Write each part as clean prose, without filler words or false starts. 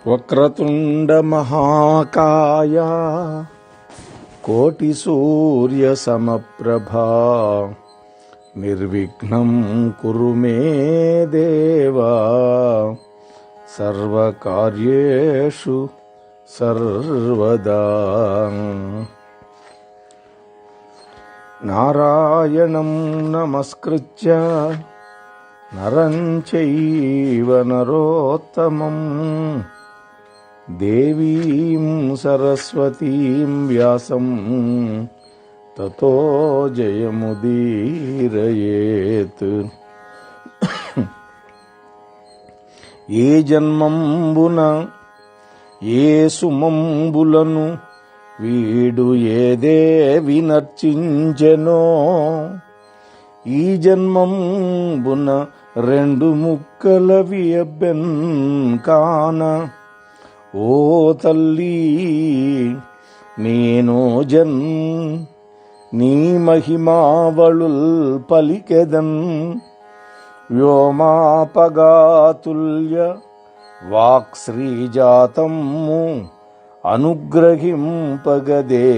వక్రతుండ మహాకాయ కోటి సూర్య సమప్రభా నిర్విఘ్నం కురు మే దేవా సర్వకార్యేషు సర్వదా. నారాయణం నమస్కృత్య నరం చైవ నరోత్తమం దేవీం సరస్వతీం వ్యాసం తతో జయముదీరయేత్. ఏ జన్మంబున ఏ సుమంబులను వీడు ఏదేవి నర్చించెనో, ఈ జన్మంబున రెండు ముక్కలవి అబ్బెన్ కాన. ఓ తల్లి నేను నీ మహిమావళుల్ పలికెదన్. వ్యోమాపగాతుల్య వాక్శ్రీజాతము అనుగ్రహింపగదే.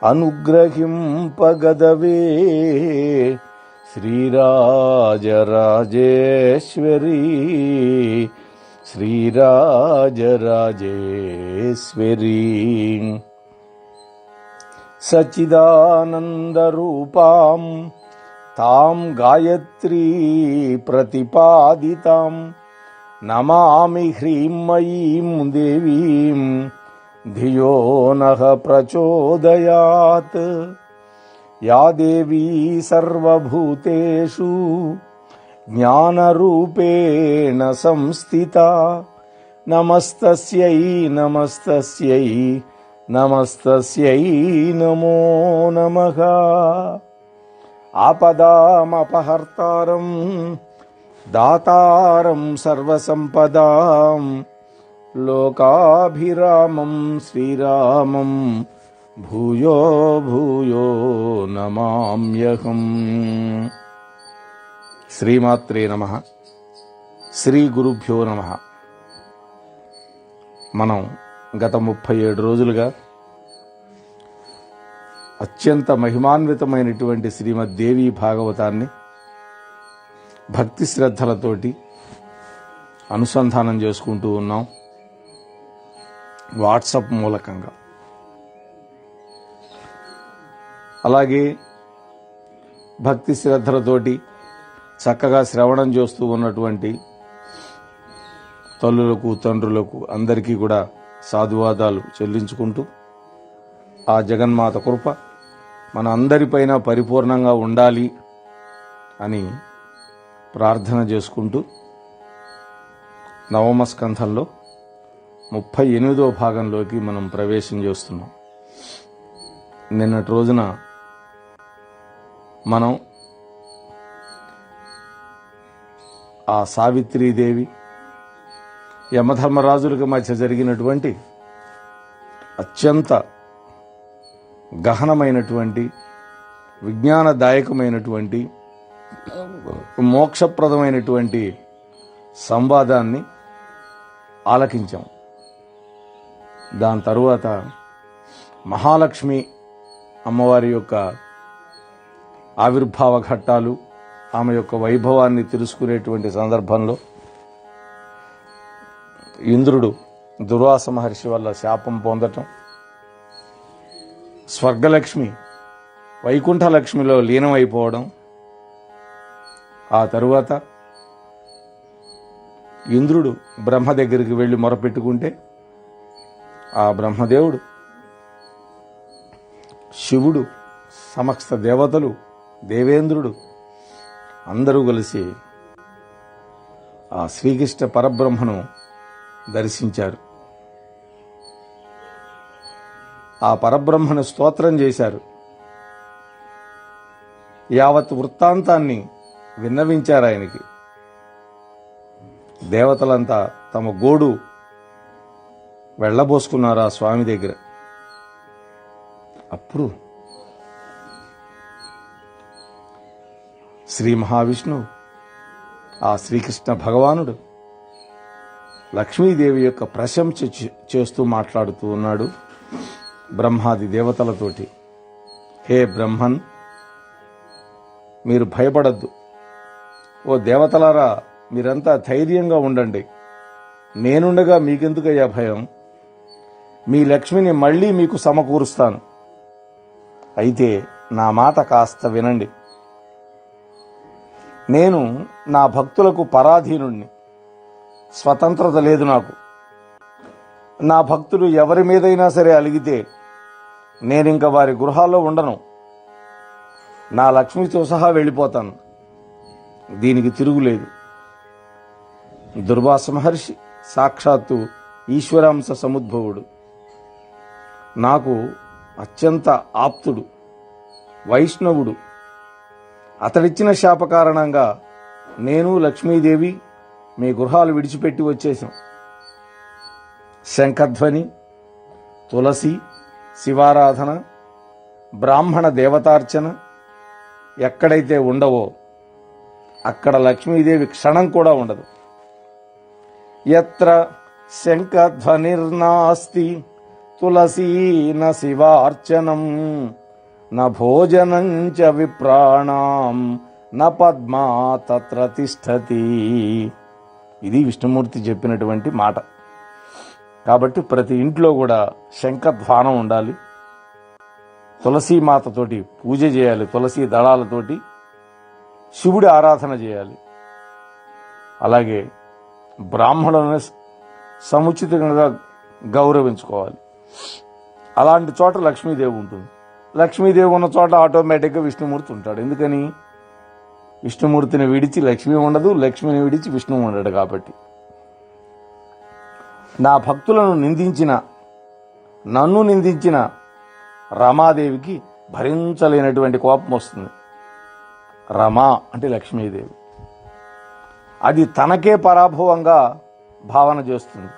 అనుగ్రహింపగదవే శ్రీరాజరాజేశ్వరి, శ్రీరాజరాజేశ్వరి. సచ్చిదానందరూపాం తాం గాయత్రీ ప్రతిపాదితాం నమామి హ్రీమయీం దేవీం ధియో నః ప్రచోదయాత్. యా దేవీ సర్వభూతేషు జ్ఞానరూపేణ సంస్థితా. నమస్తస్యై నమస్తస్యై నమస్తస్యై నమో నమః. ఆపదామపహర్తారం దాతారం సర్వసంపదాం లోకాభిరామం శ్రీరామం భూయో భూయో నమామ్యహం. శ్రీమాత్రే నమః. శ్రీ గురుభ్యో నమః. మనం గత 37 రోజులుగా అత్యంత మహిమాన్వితమైనటువంటి శ్రీమద్దేవి భాగవతాన్ని భక్తి శ్రద్ధలతోటి అనుసంధానం చేసుకుంటూ ఉన్నాం వాట్సాప్ మూలకంగా. అలాగే భక్తి శ్రద్ధలతోటి చక్కగా శ్రవణం చేస్తూ ఉన్నటువంటి తల్లులకు తండ్రులకు అందరికీ కూడా సాధువాదాలు చెల్లించుకుంటూ ఆ జగన్మాత కృప మన అందరిపైన పరిపూర్ణంగా ఉండాలి అని ప్రార్థన చేసుకుంటూ నవమ స్కంధంలో 38వ భాగంలోకి మనం ప్రవేశం చేస్తున్నాం. నిన్నటి రోజున మనం ఆ సావిత్రీదేవి యమధర్మరాజులకు మధ్య జరిగినటువంటి అత్యంత గహనమైనటువంటి విజ్ఞానదాయకమైనటువంటి మోక్షప్రదమైనటువంటి సంవాదాన్ని ఆలకించాం. దాని తరువాత మహాలక్ష్మి అమ్మవారి యొక్క ఆవిర్భావ ఘట్టాలు, ఆమె యొక్క వైభవాన్ని తెలుసుకునేటువంటి సందర్భంలో ఇంద్రుడు దుర్వాస మహర్షి వల్ల శాపం పొందటం, స్వర్గలక్ష్మి వైకుంఠలక్ష్మిలో లీనమైపోవడం, ఆ తరువాత ఇంద్రుడు బ్రహ్మ దగ్గరికి వెళ్ళి మొరపెట్టుకుంటే ఆ బ్రహ్మదేవుడు, శివుడు, సమస్త దేవతలు, దేవేంద్రుడు అందరూ కలిసి ఆ శ్రీకృష్ణ పరబ్రహ్మను దర్శించారు. ఆ పరబ్రహ్మను స్తోత్రం చేశారు. యావత్ వృత్తాంతాన్ని విన్నవించారు ఆయనకి. దేవతలంతా తమ గోడు వెళ్లబోసుకున్నారు ఆ స్వామి దగ్గర. అప్పుడు శ్రీ మహావిష్ణువు ఆ శ్రీకృష్ణ భగవానుడు లక్ష్మీదేవి యొక్క ప్రశంస చేస్తూ మాట్లాడుతూ ఉన్నాడు బ్రహ్మాది దేవతలతోటి. హే బ్రహ్మన్, మీరు భయపడద్దు. ఓ దేవతలారా, మీరంతా ధైర్యంగా ఉండండి. నేనుండగా మీకెందుకయ్యా భయం? మీ లక్ష్మిని మళ్లీ మీకు సమకూరుస్తాను. అయితే నా మాట కాస్త వినండి. నేను నా భక్తులకు పరాధీనుణ్ణి. స్వతంత్రత లేదు నాకు. నా భక్తులు ఎవరి మీదైనా సరే అలిగితే నేనింక వారి గృహాల్లో ఉండను. నా లక్ష్మితో సహా వెళ్ళిపోతాను. దీనికి తిరుగులేదు. దుర్వాస మహర్షి సాక్షాత్తు ఈశ్వరాంశ సముద్భవుడు. నాకు అత్యంత ఆప్తుడు, వైష్ణవుడు. అతడిచ్చిన శాప కారణంగా నేను లక్ష్మీదేవి మీ గృహాలు విడిచిపెట్టి వచ్చేశాం. శంఖధ్వని, తులసి, శివారాధన, బ్రాహ్మణ దేవతార్చన ఎక్కడైతే ఉండవో అక్కడ లక్ష్మీదేవి క్షణం కూడా ఉండదు. యత్ర శంఖధ్వనిర్నాస్తి తులసీన శివార్చనం న భోజనం చ విప్రాణాం న పద్మా తత్ర తిష్టతి. ఇది విష్ణుమూర్తి చెప్పినటువంటి మాట. కాబట్టి ప్రతి ఇంట్లో కూడా శంఖధ్వానం ఉండాలి. తులసీమాతతోటి పూజ చేయాలి. తులసీ దళాలతోటి శివుడి ఆరాధన చేయాలి. అలాగే బ్రాహ్మణులను సముచితంగా గౌరవించుకోవాలి. అలాంటి చోట లక్ష్మీదేవి ఉంటుంది. లక్ష్మీదేవి ఉన్న చోట ఆటోమేటిక్గా విష్ణుమూర్తి ఉంటాడు. ఎందుకని? విష్ణుమూర్తిని విడిచి లక్ష్మి ఉండదు, లక్ష్మిని విడిచి విష్ణువు ఉండడు. కాబట్టి నా భక్తులను నిందించిన, నన్ను నిందించిన రమాదేవికి భరించలేనటువంటి కోపం వస్తుంది. రమా అంటే లక్ష్మీదేవి. అది తనకే పరాభవంగా భావన చేస్తుంది.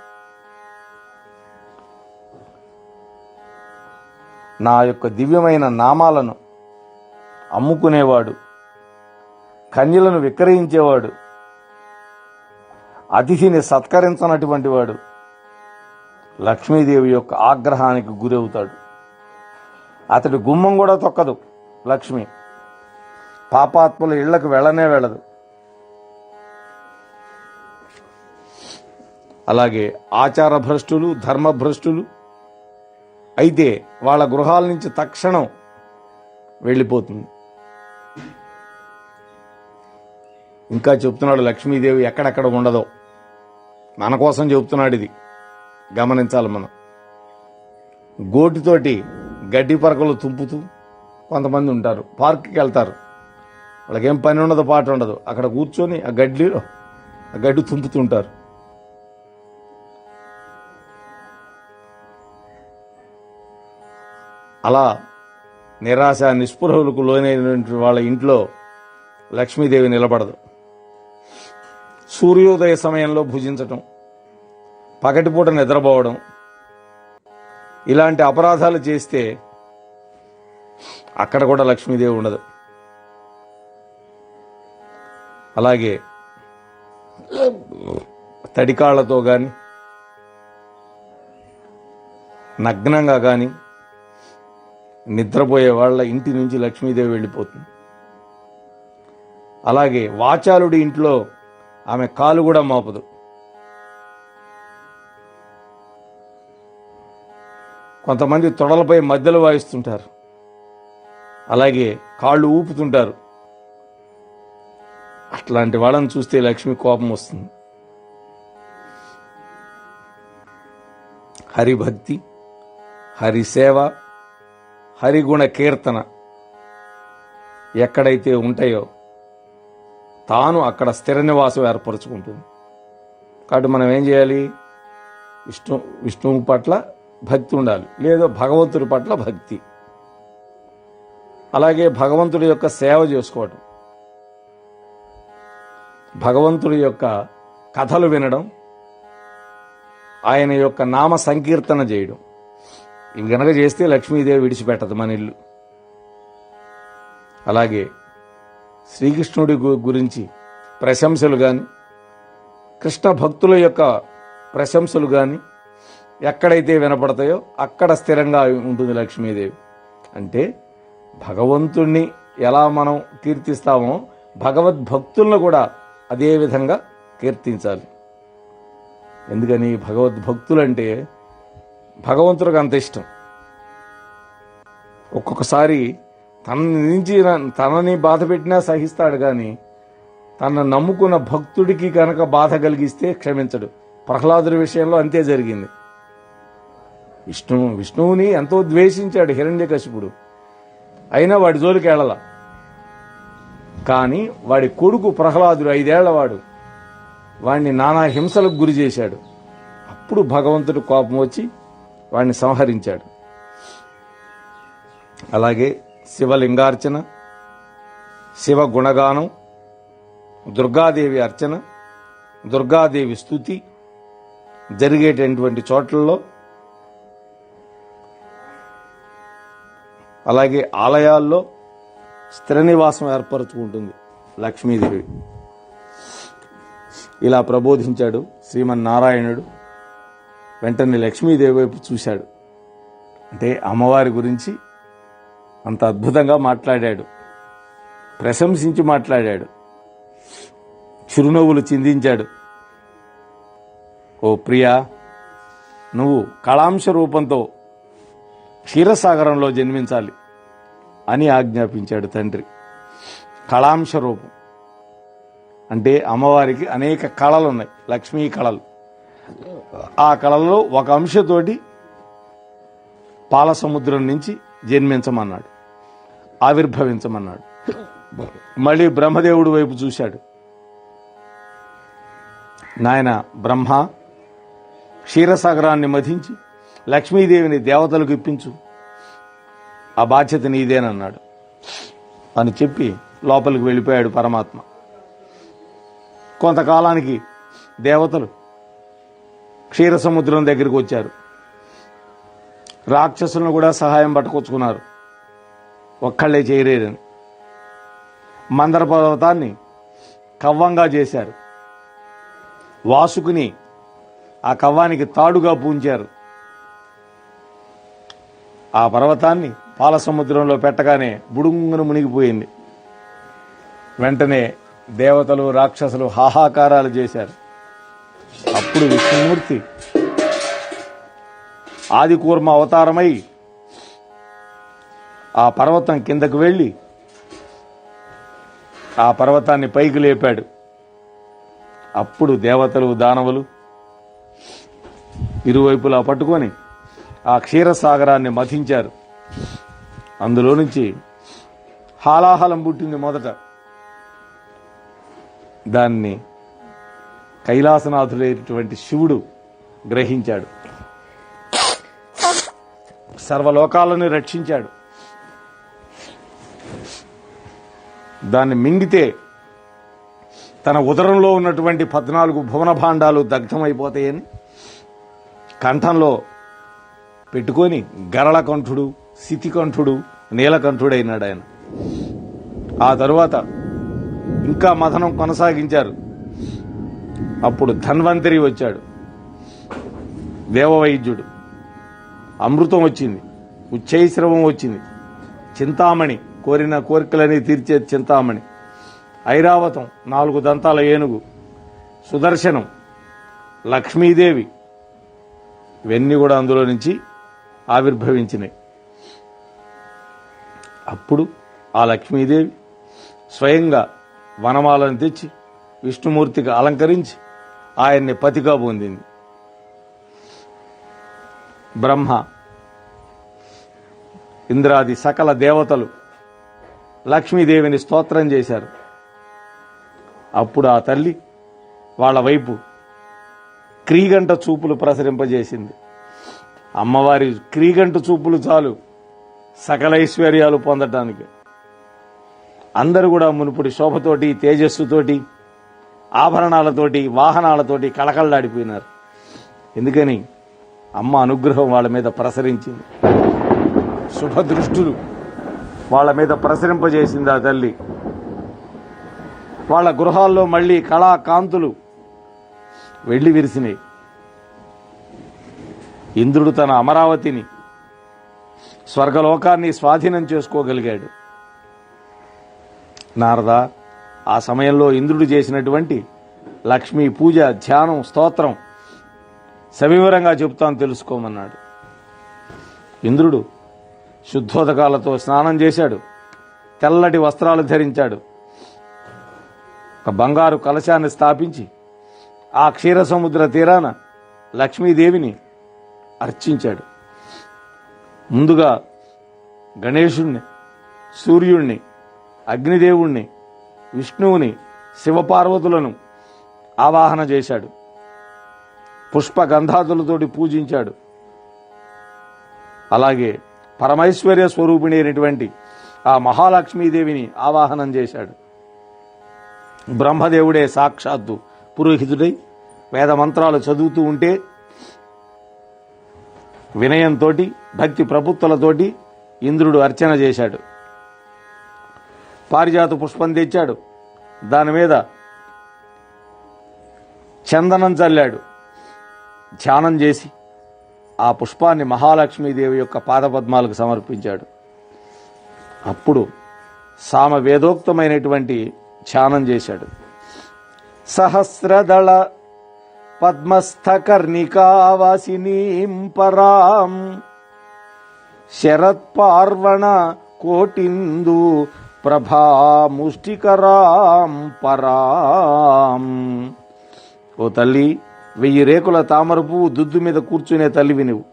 నా యొక్క దివ్యమైన నామాలను అమ్ముకునేవాడు, కన్యలను విక్రయించేవాడు, అతిథిని సత్కరించనటువంటి వాడు లక్ష్మీదేవి యొక్క ఆగ్రహానికి గురవుతాడు. అతడి గుమ్మం కూడా తొక్కదు లక్ష్మి. పాపాత్ముల ఇళ్లకు వెళ్ళనే వెళ్ళదు. అలాగే ఆచార భ్రష్టులు, ధర్మభ్రష్టులు అయితే వాళ్ళ గృహాల నుంచి తక్షణం వెళ్ళిపోతుంది. ఇంకా చెప్తున్నాడు లక్ష్మీదేవి ఎక్కడెక్కడ ఉండదో. మన కోసం చెప్తున్నాడు. ఇది గమనించాలి మనం. గోటితోటి గడ్డి పరకలు తుంపుతూ కొంతమంది ఉంటారు. పార్క్కి వెళ్తారు. వాళ్ళకేం పని ఉండదు, పాట ఉండదు. అక్కడ కూర్చొని ఆ గడ్డి తుంపుతుంటారు. అలా నిరాశ నిస్పృహలకు లోనైనటువంటి వాళ్ళ ఇంట్లో లక్ష్మీదేవి నిలబడదు. సూర్యోదయ సమయంలో భుజించటం, పగటిపూట నిద్రపోవడం, ఇలాంటి అపరాధాలు చేస్తే అక్కడ కూడా లక్ష్మీదేవి ఉండదు. అలాగే తడికాళ్లతో కానీ నగ్నంగా కానీ నిద్రపోయే వాళ్ళ ఇంటి నుంచి లక్ష్మీదేవి వెళ్ళిపోతుంది. అలాగే వాచాలుడి ఇంట్లో ఆమె కాలు కూడా మోపదు. కొంతమంది తొడలపై మధ్యలో వాయిస్తుంటారు. అలాగే కాళ్ళు ఊపుతుంటారు. అట్లాంటి వాళ్ళని చూస్తే లక్ష్మి కోపం వస్తుంది. హరిభక్తి, హరిసేవ, హరిగుణ కీర్తన ఎక్కడైతే ఉంటాయో తాను అక్కడ స్థిర నివాసం ఏర్పరచుకుంటుంది. కాబట్టి మనం ఏం చేయాలి? విష్ణువు పట్ల భక్తి ఉండాలి, లేదా భగవంతుడి పట్ల భక్తి. అలాగే భగవంతుడి యొక్క సేవ చేసుకోవటం, భగవంతుడి యొక్క కథలు వినడం, ఆయన యొక్క నామ సంకీర్తన చేయడం. ఇవి గనక చేస్తే లక్ష్మీదేవి విడిచిపెట్టదు మన ఇల్లు. అలాగే శ్రీకృష్ణుడి గురించి ప్రశంసలు కానీ, కృష్ణ భక్తుల యొక్క ప్రశంసలు కానీ ఎక్కడైతే వినపడతాయో అక్కడ స్థిరంగా ఉంటుంది లక్ష్మీదేవి. అంటే భగవంతుణ్ణి ఎలా మనం కీర్తిస్తామో భగవద్భక్తులను కూడా అదే విధంగా కీర్తించాలి. ఎందుకని భగవద్భక్తులంటే భగవంతుడికి అంత ఇష్టం. ఒక్కొక్కసారి తనని బాధ పెట్టినా సహిస్తాడు, కానీ తన నమ్ముకున్న భక్తుడికి కనుక బాధ కలిగిస్తే క్షమించడు. ప్రహ్లాదుడి విషయంలో అంతే జరిగింది. విష్ణువుని ఎంతో ద్వేషించాడు హిరణ్యకశిపుడు, అయినా వాడి జోలికి వెళ్ళాల. కానీ వాడి కొడుకు ప్రహ్లాదుడు 5 ఏళ్లవాడు, వాడిని నానా హింసలకు గురి చేశాడు. అప్పుడు భగవంతుడు కోపం వచ్చి వాడిని సంహరించాడు. అలాగే శివలింగార్చన, శివ గుణగానం, దుర్గాదేవి అర్చన, దుర్గాదేవి స్తుతి జరిగేటటువంటి చోట్లలో, అలాగే ఆలయాల్లో స్థిర నివాసం ఏర్పరచుకుంటుంది లక్ష్మీదేవి. ఇలా ప్రబోధించాడు శ్రీమన్నారాయణుడు. వెంటనే లక్ష్మీదేవి వైపు చూశాడు. అంటే అమ్మవారి గురించి అంత అద్భుతంగా మాట్లాడాడు, ప్రశంసించి మాట్లాడాడు, చిరునవ్వులు చిందించాడు. ఓ ప్రియా, నువ్వు కళాంశ రూపంతో క్షీరసాగరంలో జన్మించాలి అని ఆజ్ఞాపించాడు తండ్రి. కళాంశ రూపం అంటే అమ్మవారికి అనేక కళలు ఉన్నాయి, లక్ష్మీ కళలు. ఆ కళల్లో ఒక అంశతోటి పాల సముద్రం నుంచి జన్మించమన్నాడు, ఆవిర్భవించమన్నాడు. మళ్ళీ బ్రహ్మదేవుడి వైపు చూశాడు. నాయన బ్రహ్మ, క్షీరసాగరాన్ని మధించి లక్ష్మీదేవిని దేవతలకు ఇప్పించు, ఆ బాధ్యత నీదేనన్నాడు అని చెప్పి లోపలికి వెళ్ళిపోయాడు పరమాత్మ. కొంతకాలానికి దేవతలు క్షీర సముద్రం దగ్గరికి వచ్చారు. రాక్షసులను కూడా సహాయం పట్టుకొచ్చుకున్నారు, ఒక్కళ్లే చేయలేరని. మందర పర్వతాన్ని కవ్వంగా చేశారు, వాసుకుని ఆ కవ్వానికి తాడుగా పూంచారు. ఆ పర్వతాన్ని పాల సముద్రంలో పెట్టగానే బుడుంగును మునిగిపోయింది. వెంటనే దేవతలు రాక్షసులు హాహాకారాలు చేశారు. అప్పుడు విష్ణుమూర్తి ఆదికూర్మ అవతారమై ఆ పర్వతం కిందకు వెళ్ళి ఆ పర్వతాన్ని పైకి లేపాడు. అప్పుడు దేవతలు దానవులు ఇరువైపులా పట్టుకొని ఆ క్షీరసాగరాన్ని మథించారు. అందులో నుంచి హాలాహలం పుట్టింది మొదట. దాన్ని కైలాసనాథుడైనటువంటి శివుడు గ్రహించాడు, సర్వలోకాలను రక్షించాడు. దాన్ని మింగితే తన ఉదరంలో ఉన్నటువంటి 14 భువన భాండాలు దగ్ధమైపోతాయని కంఠంలో పెట్టుకొని గరళకంఠుడు, శితికంఠుడు, నీలకంఠుడైనాడు ఆయన. ఆ తరువాత ఇంకా మథనం కొనసాగించారు. అప్పుడు ధన్వంతరి వచ్చాడు, దేవవైద్యుడు. అమృతం వచ్చింది, ఉచ్చైశ్రవం వచ్చింది, చింతామణి కోరిన కోరికలని తీర్చే చింతామణి, ఐరావతం 4 దంతాల ఏనుగు, సుదర్శనం, లక్ష్మీదేవి, ఇవన్నీ కూడా అందులో నుంచి ఆవిర్భవించినాయి. అప్పుడు ఆ లక్ష్మీదేవి స్వయంగా వనమాలను తెచ్చి విష్ణుమూర్తికి అలంకరించి ఆయన్ని పతిగా పొందింది. బ్రహ్మ, ఇంద్రాది సకల దేవతలు లక్ష్మీదేవిని స్తోత్రం చేశారు. అప్పుడు ఆ తల్లి వాళ్ళ వైపు క్రీగంట చూపులు ప్రసరింపజేసింది. అమ్మవారి క్రీగంట చూపులు చాలు సకల ఐశ్వర్యాలు పొందటానికి. అందరూ కూడా మునుపుడి శోభతోటి, తేజస్సుతోటి, ఆభరణాలతోటి, వాహనాలతోటి కళకళలాడిపోయినారు. ఎందుకని అమ్మ అనుగ్రహం వాళ్ళ మీద ప్రసరించింది, శుభదృష్టులు వాళ్ళ మీద ప్రసరింపజేసింది ఆ తల్లి. వాళ్ళ గృహాల్లో మళ్లీ కళాకాంతులు వెళ్లి విరిసినాయి. ఇంద్రుడు తన అమరావతిని, స్వర్గలోకాన్ని స్వాధీనం చేసుకోగలిగాడు. నారద, ఆ సమయంలో ఇంద్రుడు చేసినటువంటి లక్ష్మీ పూజ, ధ్యానం, స్తోత్రం సవివరంగా చెబుతాను, తెలుసుకోమన్నాడు. ఇంద్రుడు శుద్ధోదకాలతో స్నానం చేశాడు, తెల్లటి వస్త్రాలు ధరించాడు, ఒక బంగారు కలశాన్ని స్థాపించి ఆ క్షీరసముద్ర తీరాన లక్ష్మీదేవిని అర్చించాడు. ముందుగా గణేశుణ్ణి, సూర్యుణ్ణి, అగ్నిదేవుణ్ణి, విష్ణువుని, శివపార్వతులను ఆవాహన చేశాడు. పుష్పగంధాదులతోటి పూజించాడు. అలాగే పరమైశ్వర్య స్వరూపిణి అయినటువంటి ఆ మహాలక్ష్మీదేవిని ఆవాహనం చేశాడు. బ్రహ్మదేవుడే సాక్షాత్తు పురోహితుడై వేద మంత్రాలు చదువుతూ ఉంటే వినయంతో, భక్తి ప్రపుత్తులతోటి ఇంద్రుడు అర్చన చేశాడు. పారిజాత పుష్పం తెచ్చాడు, దాని మీద చందనం చల్లాడు. ధ్యానం చేసి ఆ పుష్పాన్ని మహాలక్ష్మీదేవి యొక్క పాదపద్మాలకు సమర్పించాడు. అప్పుడు సామవేదోక్తమైనటువంటి ధ్యానం చేశాడు. సహస్రదళ పద్మస్థకర్ణికావాసినీం పరాం శరత్పార్వణ కోటిందు ప్రభాముష్టికరాం పరాం. ఓ తల్లి, 1000 రేకుల తామర పువ్వు దుద్దు మీద కూర్చునే తల్లివి నువ్వు.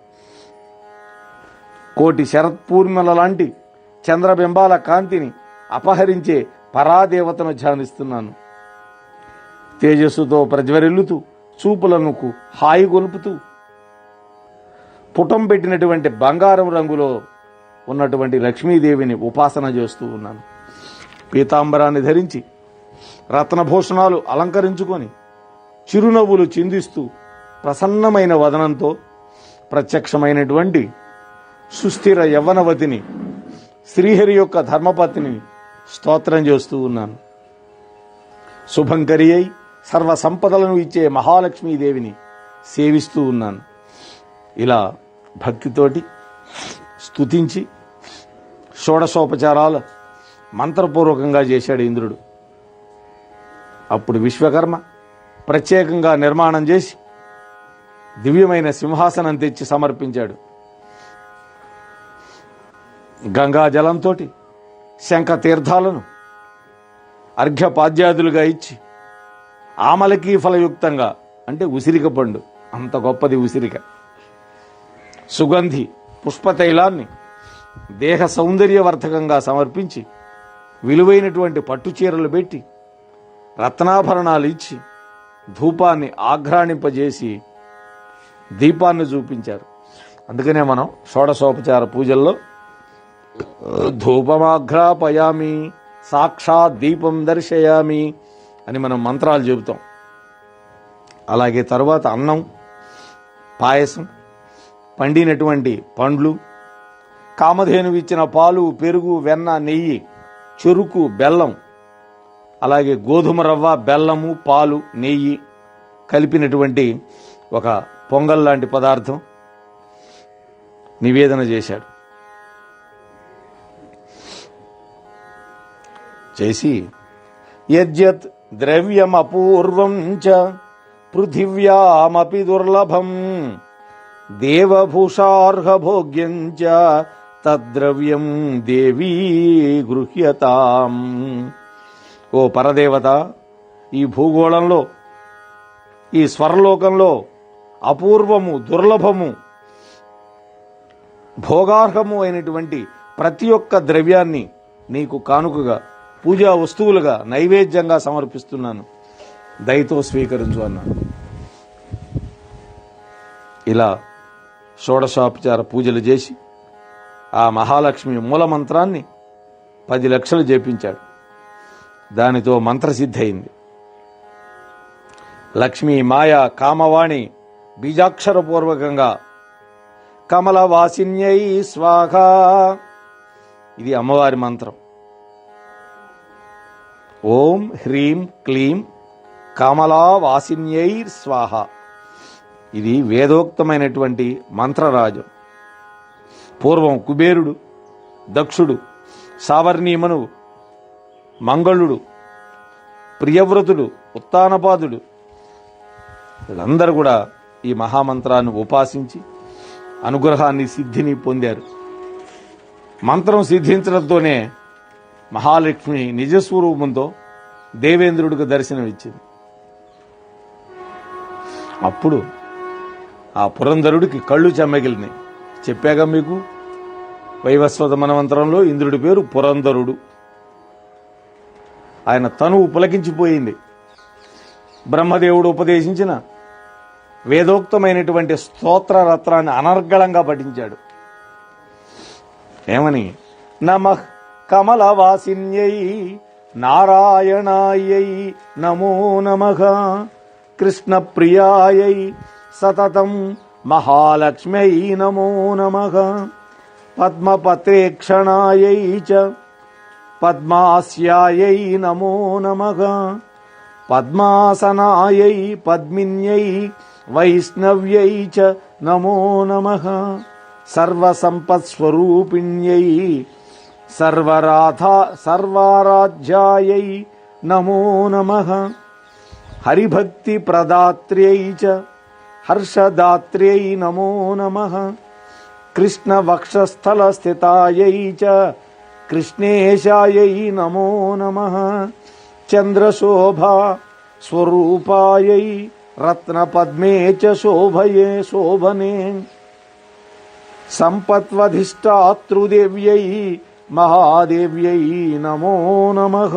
కోటి శరత్పూర్ణిమల లాంటి చంద్రబింబాల కాంతిని అపహరించే పరాదేవతను ధ్యానిస్తున్నాను. తేజస్సుతో ప్రజ్వరిల్లుతూ, చూపులను హాయి గొలుపుతూ, పుటం పెట్టినటువంటి బంగారం రంగులో ఉన్నటువంటి లక్ష్మీదేవిని ఉపాసన చేస్తూ ఉన్నాను. పీతాంబరాన్ని ధరించి, రత్నభూషణాలు అలంకరించుకొని, చిరునవ్వులు చిందిస్తూ, ప్రసన్నమైన వదనంతో ప్రత్యక్షమైనటువంటి సుస్థిర యవ్వనవతిని, శ్రీహరి యొక్క ధర్మపత్నిని స్తోత్రం చేస్తూ ఉన్నాను. శుభంకరి అయి సర్వ సంపదలను ఇచ్చే మహాలక్ష్మీదేవిని సేవిస్తూ ఉన్నాను. ఇలా భక్తితోటి స్తుతించి షోడశోపచారాలు మంత్రపూర్వకంగా చేశాడు ఇంద్రుడు. అప్పుడు విశ్వకర్మ ప్రత్యేకంగా నిర్మాణం చేసి దివ్యమైన సింహాసనం తెచ్చి సమర్పించాడు. గంగాజలంతో శంఖ తీర్థాలను అర్ఘ్యపాద్యాదులుగా ఇచ్చి, ఆమలకీ ఫలయుక్తంగా, అంటే ఉసిరిక పండు, అంత గొప్పది ఉసిరిక, సుగంధి పుష్పతైలాన్ని దేహ సౌందర్యవర్ధకంగా సమర్పించి, విలువైనటువంటి పట్టుచీరలు పెట్టి, రత్నాభరణాలు ఇచ్చి, ధూపాన్ని ఆఘ్రాణింపజేసి దీపాన్ని చూపించారు. అందుకనే మనం షోడశోపచార పూజల్లో ధూపమాఘ్రాపయామి, సాక్షాత్ దీపం దర్శయామి అని మనం మంత్రాలు చెబుతాం. అలాగే తరువాత అన్నం, పాయసం, పండినటువంటి పండ్లు, కామధేనువు ఇచ్చిన పాలు, పెరుగు, వెన్న, నెయ్యి, చెరుకు, బెల్లం, అలాగే గోధుమ రవ్వ, బెల్లము, పాలు, నెయ్యి కలిపినటువంటి ఒక పొంగల్ లాంటి పదార్థం నివేదన చేశాడు. చేసి యజ్జత్ ద్రవ్యమపూర్వం చ పృథివ్యామపి దుర్లభం దేవభూషార్హభోగ్యం చ తద్ద్రవ్యం దేవీ గృహ్యతాం. ఓ పరదేవత, ఈ భూగోళంలో, ఈ స్వర్లోకంలో అపూర్వము, దుర్లభము, భోగార్హము అయినటువంటి ప్రతి ఒక్క ద్రవ్యాన్ని నీకు కానుకగా, పూజా వస్తువులుగా, నైవేద్యంగా సమర్పిస్తున్నాను, దయతో స్వీకరించు అన్నాడు. ఇలా షోడశోపచార పూజలు చేసి ఆ మహాలక్ష్మి మూలమంత్రాన్ని 10 లక్షలు జపించాడు. దానితో మంత్రసిద్ధి అయింది. లక్ష్మీ మాయ కామవాణి బీజాక్షరపూర్వకంగా కమలవాసిన్యై స్వాహ, ఇది అమ్మవారి మంత్రం. ఓం హ్రీం క్లీం కమలావాసిన్యై స్వాహ, ఇది వేదోక్తమైనటువంటి మంత్రరాజం. పూర్వం కుబేరుడు, దక్షుడు, సావర్ణీమనువు, మంగళుడు, ప్రియవ్రతుడు, ఉత్తానపాదుడు వీళ్ళందరూ కూడా ఈ మహామంత్రాన్ని ఉపాసించి అనుగ్రహాన్ని, సిద్ధిని పొందారు. మంత్రం సిద్ధించడంతోనే మహాలక్ష్మి నిజస్వరూపంతో దేవేంద్రుడికి దర్శనమిచ్చింది. అప్పుడు ఆ పురంధరుడికి కళ్ళు చెమ్మగిలినాయి. చెప్పాగా మీకు, వైవస్వత మనమంత్రంలో ఇంద్రుడి పేరు పురంధరుడు. ఆయన తనువు పులకించిపోయింది. బ్రహ్మదేవుడు ఉపదేశించిన వేదోక్తమైనటువంటి స్తోత్ర రత్నాన్ని అనర్గళంగా పఠించాడు. ఏమని? నమః కమలవాసిన్యై నారాయణాయై నమో నమః కృష్ణప్రియాయై సతతం మహాలక్ష్మ్యై నమో నమః పద్మపత్రేక్షణాయై చ పద్మాస్యాయై నమో నమః పద్మాసనాయై పద్మిన్యై వైష్ణవ్యై చ నమో నమః సర్వసంపత్స్వరూపిణ్యై సర్వారాధ్యాయై నమో నమః హరిభక్తి ప్రదాత్ర్యై చ హర్షదాత్ర్యై నమో నమః కృష్ణవక్షస్థలస్థితాయై చ కృష్ణేశాయై నమో నమః చంద్రశోభా స్వరూపాయై రత్నపద్మే చ శోభయే శోభనే సంపత్వధిష్టాతృదేవ్యై మహాదేవ్యై నమో నమః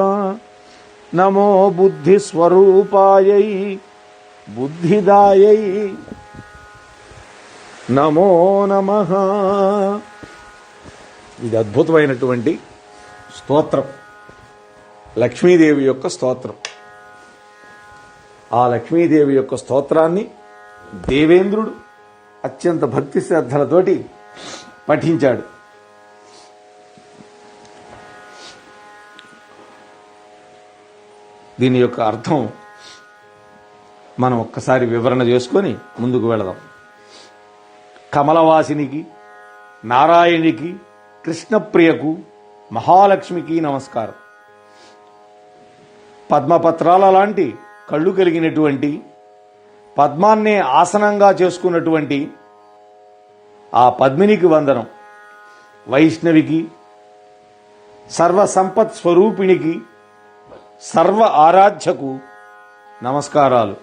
నమో బుద్ధిస్వరూపాయై బుద్ధిదాయై నమో నమః. ఇది అద్భుతమైనటువంటి స్తోత్రం, లక్ష్మీదేవి యొక్క స్తోత్రం. ఆ లక్ష్మీదేవి యొక్క స్తోత్రాన్ని దేవేంద్రుడు అత్యంత భక్తి శ్రద్ధలతోటి పఠించాడు. దీని యొక్క అర్థం మనం ఒక్కసారి వివరణ చేసుకొని ముందుకు వెళదాం. కమలవాసినికి, నారాయణికి, కృష్ణప్రియకు, మహాలక్ష్మికి నమస్కారం. పద్మపత్రాల లాంటి కళ్ళు కలిగినటువంటి, పద్మాన్నే ఆసనంగా చేసుకున్నటువంటి ఆ పద్మినికి వందనం. వైష్ణవికి, సర్వసంపత్ స్వరూపిణికి, సర్వ ఆరాధ్యకు నమస్కారాలు.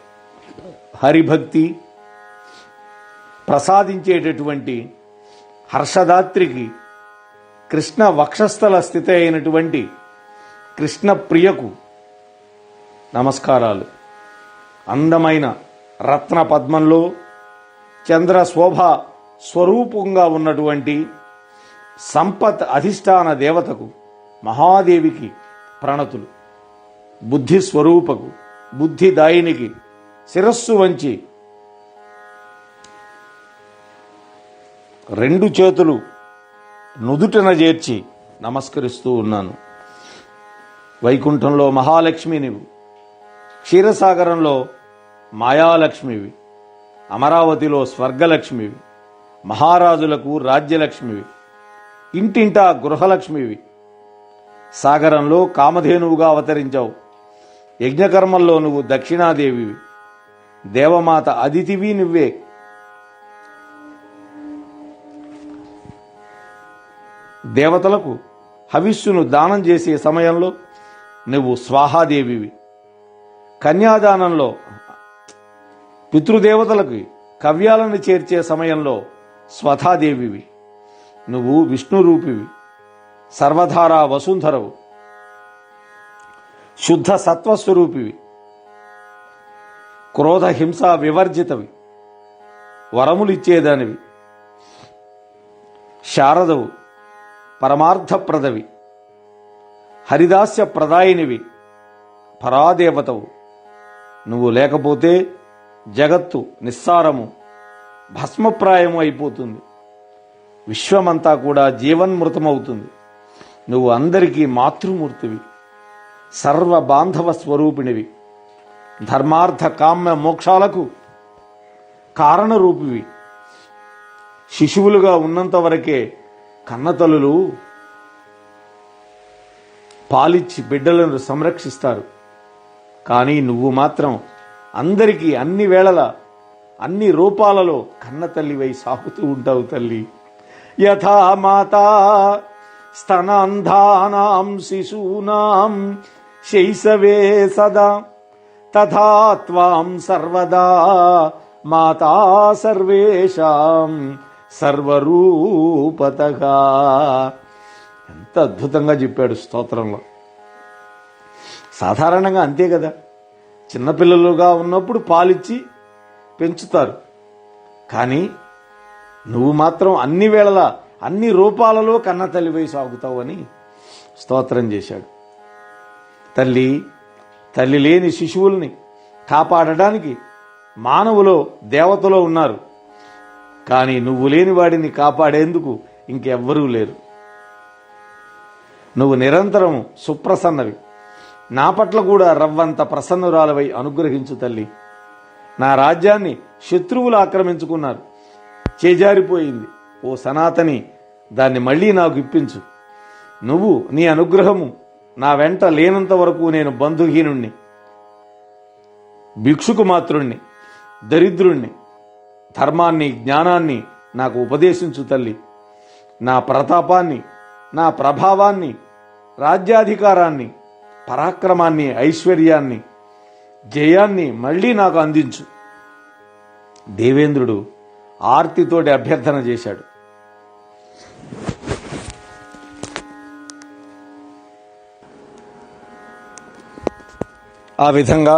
హరిభక్తి ప్రసాదించేటటువంటి హర్షదాత్రికి, కృష్ణ వక్షస్థల స్థితి అయినటువంటి కృష్ణప్రియకు నమస్కారాలు. అందమైన రత్న పద్మంలో చంద్రశోభ స్వరూపంగా ఉన్నటువంటి సంపత్ అధిష్టాన దేవతకు, మహాదేవికి ప్రణతులు. బుద్ధి స్వరూపకు, బుద్ధిదాయినికి శిరస్సు వంచి రెండు చేతులు నుదుటన చేర్చి నమస్కరిస్తూ ఉన్నాను. వైకుంఠంలో మహాలక్ష్మి నీవు, క్షీరసాగరంలో మాయాలక్ష్మివి, అమరావతిలో స్వర్గలక్ష్మివి, మహారాజులకు రాజ్యలక్ష్మివి, ఇంటింటా గృహలక్ష్మివి, సాగరంలో కామధేనువుగా అవతరించావు, యజ్ఞకర్మల్లో నువ్వు దక్షిణాదేవివి, దేవమాత అదితివి నువ్వే. దేవతలకు హవిస్సును దానం చేసే సమయంలో నువ్వు స్వాహాదేవివి. కన్యాదానంలో పితృదేవతలకు కవ్యాలను చేర్చే సమయంలో స్వధాదేవివి. నువ్వు విష్ణురూపివి, సర్వధారా వసుంధరవు, శుద్ధ సత్వస్వరూపివి, క్రోధ హింస వివర్జితవి, వరములిచ్చేదానివి, శారదవు, పరమార్థప్రదవి, హరిదాస్య ప్రదాయినివి, పరాదేవతవు. నువ్వు లేకపోతే జగత్తు నిస్సారము, భస్మప్రాయము అయిపోతుంది. విశ్వమంతా కూడా జీవన్మృతమవుతుంది. నువ్వు అందరికీ మాతృమూర్తివి, సర్వ బాంధవ స్వరూపిణివి, ధర్మార్థ కామ్య మోక్షాలకు కారణరూపివి. శిశువులుగా ఉన్నంత వరకే కన్నతల్లులు పాలిచ్చి బిడ్డలను సంరక్షిస్తారు. కానీ నువ్వు మాత్రం అందరికీ అన్ని వేళలా అన్ని రూపాలలో కన్న తల్లివై సాగుతూ ఉంటావు తల్లి. యథా మాతా స్తనాంధానాం శిశూనాం శైశవే సదా తథా త్వాం సర్వదా మాతా సర్వేషాం సర్వరూపతగా. ఎంత అద్భుతంగా చెప్పాడు స్తోత్రంలో. సాధారణంగా అంతే కదా, చిన్నపిల్లలుగా ఉన్నప్పుడు పాలిచ్చి పెంచుతారు. కానీ నువ్వు మాత్రం అన్ని వేళలా అన్ని రూపాలలో కన్న తల్లివై సాగుతావు అని స్తోత్రం చేశాడు. తల్లి లేని శిశువుల్ని కాపాడడానికి మానవులో దేవతలో ఉన్నారు. కానీ నువ్వు లేని వాడిని కాపాడేందుకు ఇంకెవ్వరూ లేరు. నువ్వు నిరంతరం సుప్రసన్నవి. నా పట్ల కూడా రవ్వంత ప్రసన్నురాలవై అనుగ్రహించు తల్లి. నా రాజ్యాన్ని శత్రువులు ఆక్రమించుకున్నారు, చేజారిపోయింది. ఓ సనాతని, దాన్ని మళ్లీ నాకు ఇప్పించు. నువ్వు నీ అనుగ్రహము నా వెంట లేనంత వరకు నేను బంధుహీనుణ్ణి, భిక్షుకు మాత్రుణ్ణి, దరిద్రుణ్ణి. ధర్మాన్ని జ్ఞానాన్ని నాకు ఉపదేశించు తల్లి. నా ప్రతాపాన్ని, నా ప్రభావాన్ని, రాజ్యాధికారాన్ని, పరాక్రమాన్ని, ఐశ్వర్యాన్ని, జయాన్ని మళ్లీ నాకు అందించు. దేవేంద్రుడు ఆర్తితోటి అభ్యర్థన చేశాడు. ఆ విధంగా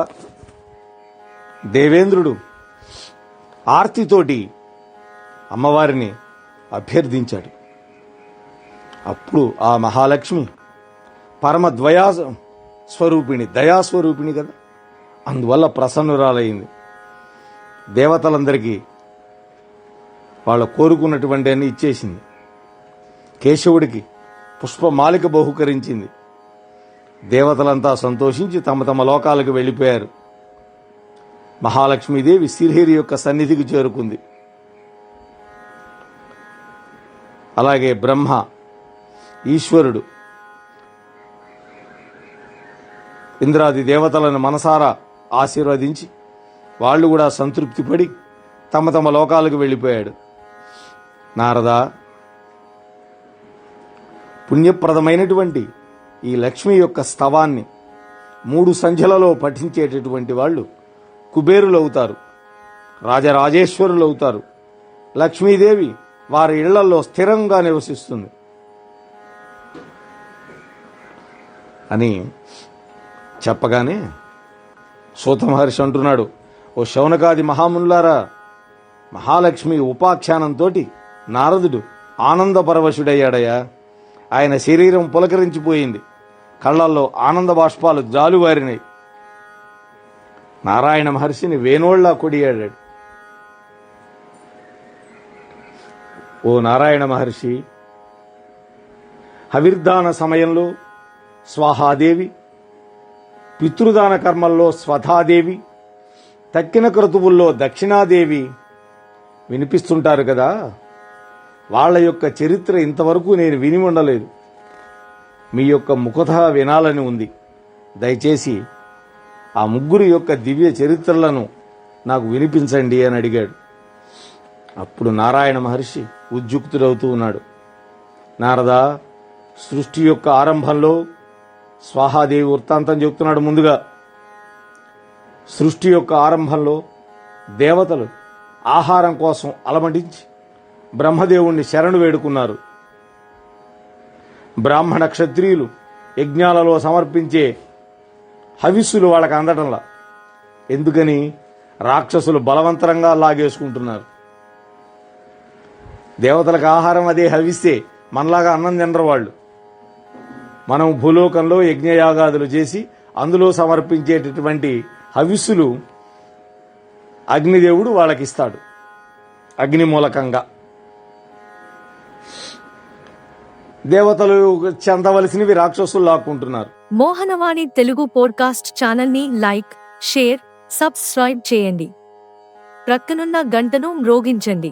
దేవేంద్రుడు ఆర్తితోటి అమ్మవారిని అభ్యర్థించాడు. అప్పుడు ఆ మహాలక్ష్మి పరమ స్వరూపిణి, దయాస్వరూపిణి కదా, అందువల్ల ప్రసన్నురాలయ్యింది. దేవతలందరికీ వాళ్ళ కోరుకున్నటువంటి అన్ని ఇచ్చేసింది. కేశవుడికి పుష్పమాలిక బహుకరించింది. దేవతలంతా సంతోషించి తమ తమ లోకాలకు వెళ్ళిపోయారు. మహాలక్ష్మీదేవి శ్రీహరి యొక్క సన్నిధికి చేరుకుంది. అలాగే బ్రహ్మ, ఈశ్వరుడు, ఇంద్రాది దేవతలను మనసారా ఆశీర్వదించి వాళ్ళు కూడా సంతృప్తి పడి తమ తమ లోకాలకు వెళ్ళిపోయాడు. నారదా, పుణ్యప్రదమైనటువంటి ఈ లక్ష్మి యొక్క స్తవాన్ని 3 సంధ్యలలో పఠించేటటువంటి వాళ్ళు కుబేరులవుతారు, రాజరాజేశ్వరులవుతారు. లక్ష్మీదేవి వారి ఇళ్లలో స్థిరంగా నివసిస్తుంది అని చెప్పగానే సూత మహర్షి అంటున్నాడు, ఓ శౌనకాది మహామునులారా, మహాలక్ష్మి ఉపాఖ్యానంతో నారదుడు ఆనందపరవశుడయ్యాడయ్యా. ఆయన శరీరం పులకరించిపోయింది, కళ్లల్లో ఆనంద బాష్పాలు జాలువారినాయి. నారాయణ మహర్షిని వేణోళ్లా కొడియాడాడు. ఓ నారాయణ మహర్షి, హవిర్దాన సమయంలో స్వాహాదేవి, పితృదాన కర్మల్లో స్వధాదేవి, తక్కిన క్రతువుల్లో దక్షిణాదేవి వినిపిస్తుంటారు కదా, వాళ్ళ యొక్క చరిత్ర ఇంతవరకు నేను విని ఉండలేదు. మీ యొక్క ముఖత వినాలని ఉంది. దయచేసి ఆ 3 యొక్క దివ్య చరిత్రలను నాకు వినిపించండి అని అడిగాడు. అప్పుడు నారాయణ మహర్షి ఉద్యుక్తుడవుతూ ఉన్నాడు. నారదా, సృష్టి యొక్క ఆరంభంలో స్వాహాదేవి వృత్తాంతం చెప్తున్నాడు. ముందుగా సృష్టి యొక్క ఆరంభంలో దేవతలు ఆహారం కోసం అలమటించి బ్రహ్మదేవుణ్ణి శరణు వేడుకున్నారు. బ్రాహ్మణ క్షత్రియులు యజ్ఞాలలో సమర్పించే హవిస్సులు వాళ్ళకి అందటంలా. ఎందుకని? రాక్షసులు బలవంతరంగా లాగేసుకుంటున్నారు. దేవతలకు ఆహారం అదే హవిస్తే మనలాగా అన్నం తినరు వాళ్ళు. మనం భూలోకంలో యజ్ఞయాగాదులు చేసి అందులో సమర్పించేటటువంటి హవిస్సులు అగ్నిదేవుడు వాళ్ళకిస్తాడు. అగ్ని మూలకంగా దేవతలు చెందవలసినవి రాక్షసులు లాక్కుంటున్నారు. మోహనవాణి తెలుగు పోడ్కాస్ట్ ఛానల్ ని లైక్, షేర్, సబ్స్క్రైబ్ చేయండి. ప్రక్కనున్న గంటను మ్రోగించండి.